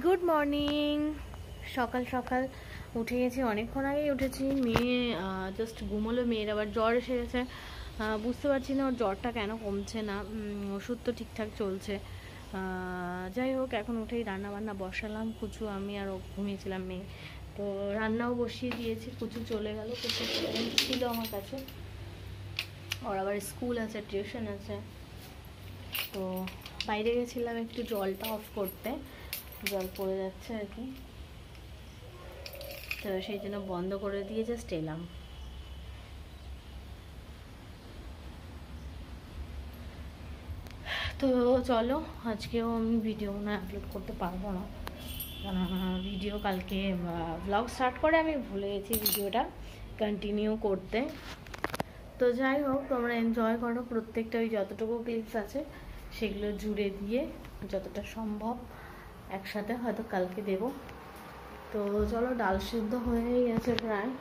Good morning. সকাল সকাল উঠে গেছি, অনেকক্ষণ আগেই উঠেছি। মেয়ে জাস্ট ঘুমোলো, মেয়ের আবার জ্বর এসে গেছে। বুঝতে পারছি না ওর জ্বরটা কেন কমছে না। ওষুধ তো ঠিকঠাক চলছে। যাই হোক, এখন উঠেই রান্নাবান্না বসালাম। কুচু, আমি আর ও ঘুমিয়েছিলাম মেয়ে, তো রান্নাও বসিয়ে দিয়েছি। কুচু চলে গেল, কুচু ছিল আমার কাছে। ওর আবার স্কুল আছে, টিউশন আছে, তো বাইরে গেছিলাম একটু জলটা অফ করতে, জল পড়ে যাচ্ছে আর কি, তো সেই জন্য বন্ধ করে দিয়ে জাস্ট এলাম। তো চলো, আজকেও আমি ভিডিও না আপলোড করতে পারবো না, ভিডিও কালকে ব্লগ স্টার্ট করে আমি ভুলে গেছি ভিডিওটা কন্টিনিউ করতে। তো যাই হোক, তোমরা এনজয় করো প্রত্যেকটা, ওই যতটুকু ক্লিপস আছে সেগুলো জুড়ে দিয়ে যতটা সম্ভব একসাথে হয়তো কালকে দেব। তো চলো, ডাল সিদ্ধ হয়েই গেছে প্রায়,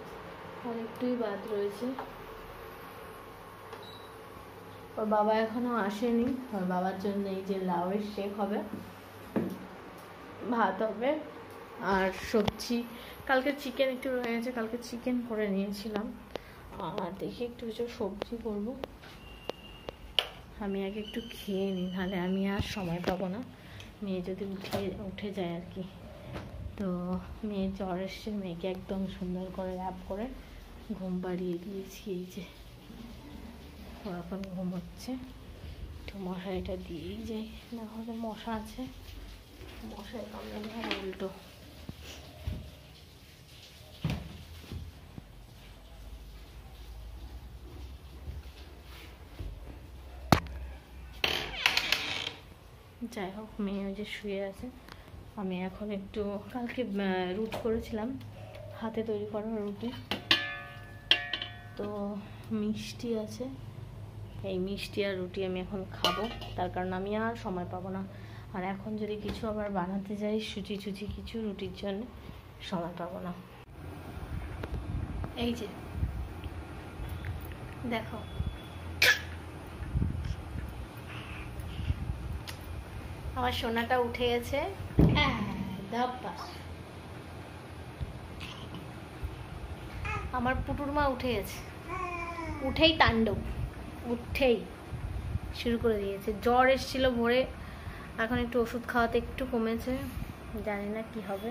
অনেকটাই বাদ রয়েছে। ওর বাবা এখনো আসেনি, ওর বাবার জন্য এই যে লাউয়ের শেক হবে, ভাত হবে আর সবজি। কালকে চিকেন একটু রয়ে গেছে, কালকে চিকেন করে নিয়েছিলাম, আর দেখি একটু কিছু সবজি করব। আমি আগে একটু খেয়ে নিই, নাহলে আমি আর সময় পাবো না, মেয়ে যদি উঠে যায় আর কি। তো মেয়ে জ্বর এসছে, মেয়েকে একদম সুন্দর করে র্যাপ করে ঘুম পাড়িয়ে দিয়েছি। এই যে ও এখন ঘুমোচ্ছে, একটু মশারিটা দিয়েই যাই, না হলে মশা আছে, মশারি কামড়ে হবে উল্টো। যাই হোক, মেয়ে ওই যে শুয়ে আছে। আমি এখন একটু, কালকে রুটি করেছিলাম, হাতে তৈরি করা রুটি, তো মিষ্টি আছে, এই মিষ্টি আর রুটি আমি এখন খাবো, তার কারণ আমি আর সময় পাবো না। আর এখন যদি কিছু আবার বানাতে যাই সুচি কিছু রুটির জন্য, সময় পাবো না। এই যে দেখো, আমার সোনাটা উঠে গেছে, আমার পুটুর মা উঠে গেছে, উঠেই তাণ্ডব, উঠেই শুরু করে দিয়েছে। জ্বর এসেছিল ভোরে, এখন একটু ওষুধ খাওয়াতে একটু কমেছে, জানি না কি হবে।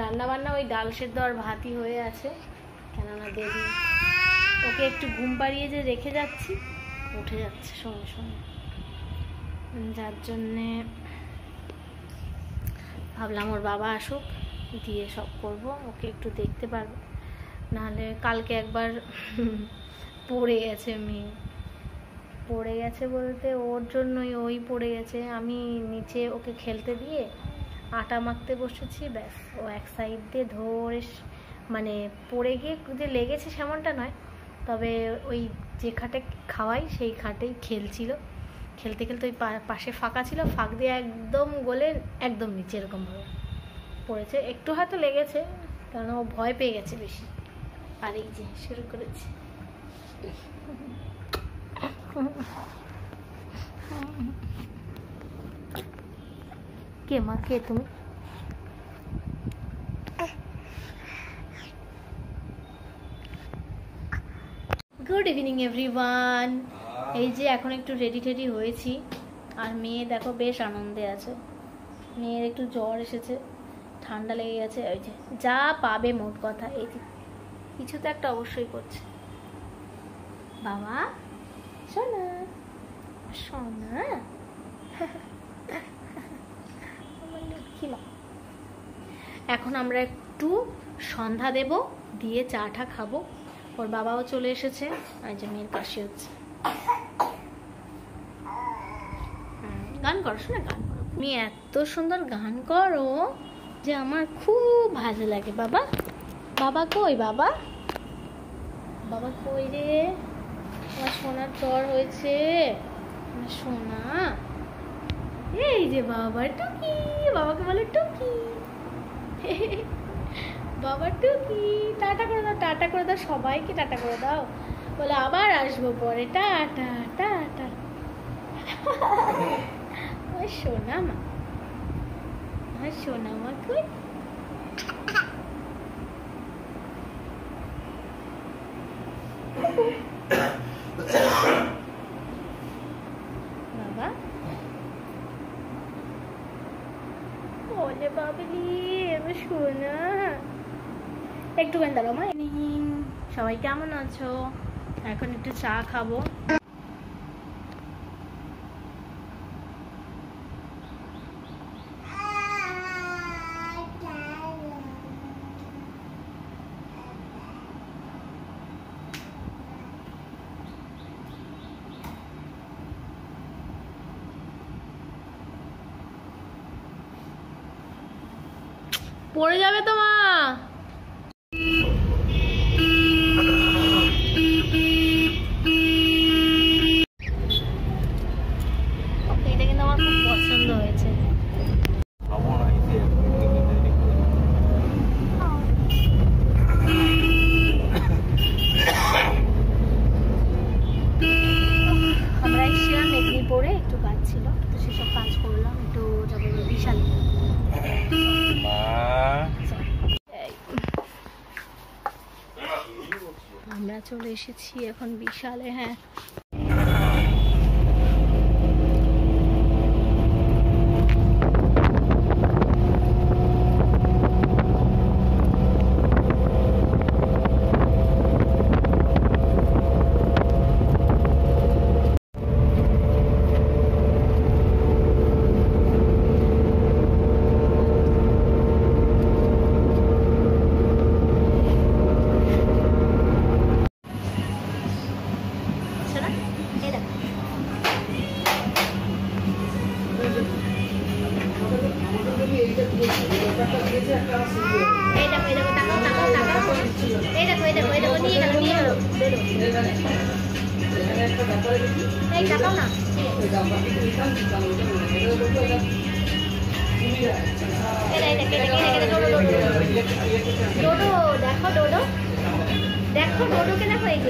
রান্না বান্না ওই ডাল সেদ্ধ আর ভাতই হয়ে আছে, কেননা দেরি, ওকে একটু ঘুম পাড়িয়ে যে রেখে যাচ্ছি, উঠে যাচ্ছে সঙ্গে সঙ্গে, যার জন্যে ভাবলাম ওর বাবা আসুক, দিয়ে সব করব, ওকে একটু দেখতে পারবো। নাহলে কালকে একবার পড়ে গেছে মেয়ে, পড়ে গেছে বলতে ওর জন্যই, ওই পড়ে গেছে। আমি নিচে ওকে খেলতে দিয়ে আটা মাখতে বসেছি, ব্যাস ও এক সাইড দিয়ে ধরে, মানে পড়ে গিয়ে যে লেগেছে সেমনটা নয়, তবে ওই যে খাটে খাওয়াই সেই খাটেই খেলছিল, খেলতে খেলতে ওই পাশে ফাঁকা ছিল, ফাঁক দিয়ে একদম গলে একদম নিচে এরকমভাবে পড়েছে। একটু হয়তো লেগেছে, কারণ ও ভয় পেয়ে গেছে বেশি। আর এই যে শুরু করেছে, কে মা, কে তুমি? Good evening everyone. এই যে এখন একটু রেডি টেডি হয়েছি, আর মেয়ে দেখো বেশ আনন্দে আছে। মেয়ের একটু জ্বর এসেছে, ঠান্ডা লেগে গেছে, ওই যে যা পাবে মোট কথা, এই যে কিছু তো একটা অবশ্যই করছে। বাবা সোনা, সোনা এখন আমরা একটু সন্ধ্যা দেব, দিয়ে চাটা খাবো। ওর বাবাও চলে এসেছে, আর যে মেয়ের পাশে হচ্ছে, গান করো শোনা, গান করো, তুমি এত সুন্দর গান করো যে আমার খুব ভালো লাগে। বাবা, বাবা কই? বাবা, বাবা কই রে? আমার সোনার জ্বর হয়েছে, আমার সোনা এই যে বাবা টুকি, বাবাকে বলে টুকি। বাবা টুকি, টাটা করে দাও, টাটা করে দাও, সবাইকে টাটা করে দাও। বলে আবার আসবো পরে, টাটা টাটা। ওই সোনা মা, আমার সোনা মা কই? বাবা বলে বাবলি আমার সোনা। একটুখানি দাঁড়াও মা। সবাই কেমন আছো? এখন একটু চা খাবো। পড়ে যাবে তো মা। এটা কিন্তু আমার খুব পছন্দ হয়েছে। আমরা এসেছিলাম মেদিনীপুরে, একটু কাজ ছিল, তো সেসব কাজ করলাম। একটু যাবো বিশাল। আমরা চলে এসেছি এখন বিশালে। হ্যাঁ ডোডো দেখো, ডোডো দেখো, ডোডোকে দেখো। এই